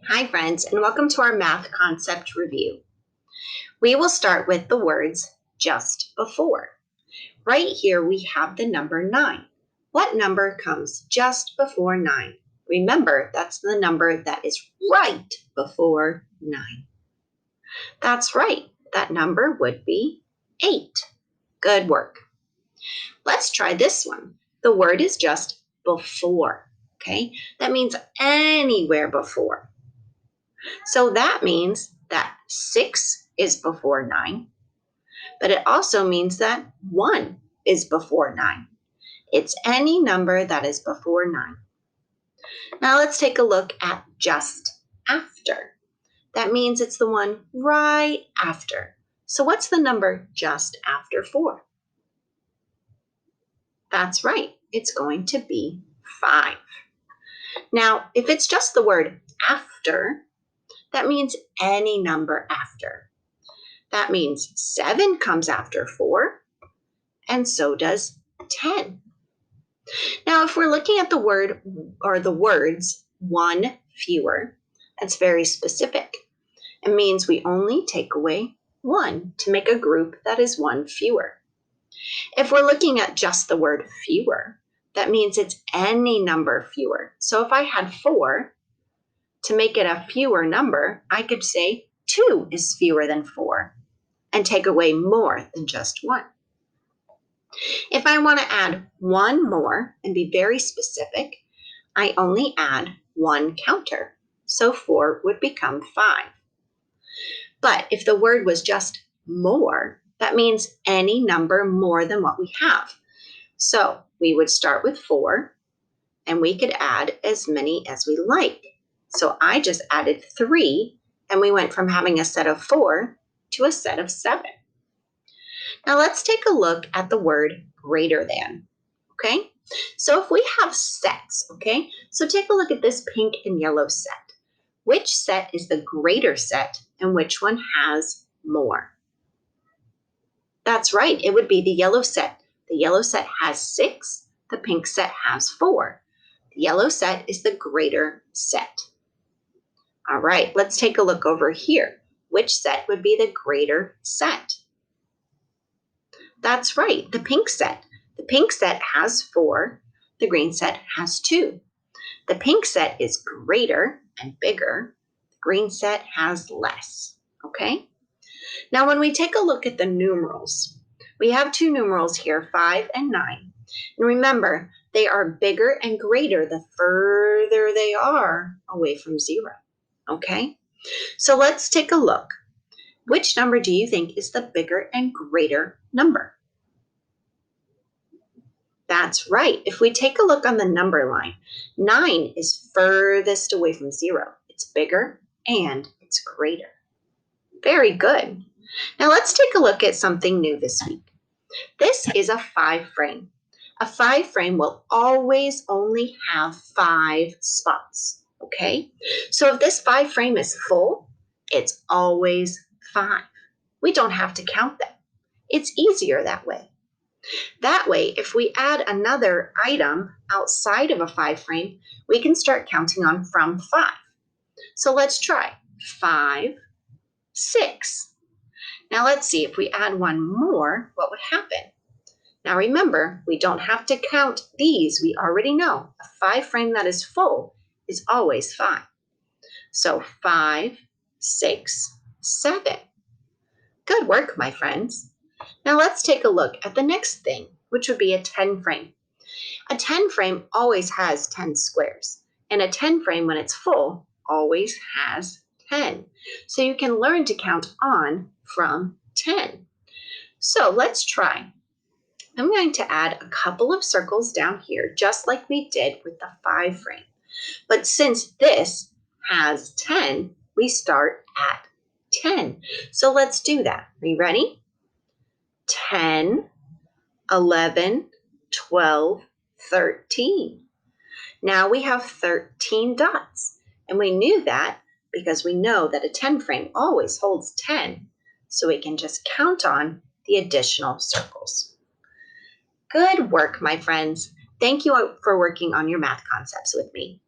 Hi friends, and welcome to our math concept review. We will start with the words just before. Right here we have the number 9. What number comes just before 9? Remember, that's the number that is right before 9. That's right, that number would be 8. Good work. Let's try this one. The word is just before, okay? That means anywhere before. So that means that 6 is before 9, but it also means that 1 is before 9. It's any number that is before 9. Now let's take a look at just after. That means it's the one right after. So what's the number just after 4? That's right, it's going to be 5. Now, if it's just the word after, that means any number after. That means 7 comes after 4, and so does 10. Now, if we're looking at the word or the words one fewer, that's very specific. It means we only take away 1 to make a group that is 1 fewer. If we're looking at just the word fewer, that means it's any number fewer. So if I had 4, to make it a fewer number, I could say 2 is fewer than 4. And take away more than just 1. If I want to add 1 more and be very specific, I only add 1 counter. So 4 would become 5. But if the word was just more, that means any number more than what we have. So we would start with 4 and we could add as many as we like. So I just added 3 and we went from having a set of 4 to a set of 7. Now let's take a look at the word greater than, okay? So if we have sets, okay? So take a look at this pink and yellow set. Which set is the greater set and which one has more? That's right, it would be the yellow set. The yellow set has 6, the pink set has 4. The yellow set is the greater set. All right, let's take a look over here. Which set would be the greater set? That's right, the pink set. The pink set has 4, the green set has 2. The pink set is greater and bigger. The green set has less, okay? Now when we take a look at the numerals, we have 2 numerals here, 5 and 9. And remember, they are bigger and greater the further they are away from 0, okay? So let's take a look. Which number do you think is the bigger and greater number? That's right. If we take a look on the number line, 9 is furthest away from 0. It's bigger and it's greater. Very good. Now let's take a look at something new this week. This is a 5 frame. A 5 frame will always only have 5 spots, okay? So if this 5 frame is full, it's always 5. We don't have to count them. It's easier that way. That way, if we add another item outside of a 5 frame, we can start counting on from 5. So let's try 5, 6. Now let's see, if we add one more, what would happen? Now remember, we don't have to count these. We already know a 5 frame that is full is always 5. So 5, 6, 7. Good work, my friends. Now let's take a look at the next thing, which would be a 10 frame. A 10 frame always has 10 squares, and a 10 frame, when it's full, always has 10. So you can learn to count on from 10. So let's try. I'm going to add a couple of circles down here, just like we did with the 5 frame. But since this has 10, we start at 10. So let's do that. Are you ready? 10, 11, 12, 13. Now we have 13 dots, and we knew that because we know that a 10 frame always holds 10, so we can just count on the additional circles. Good work, my friends. Thank you for working on your math concepts with me.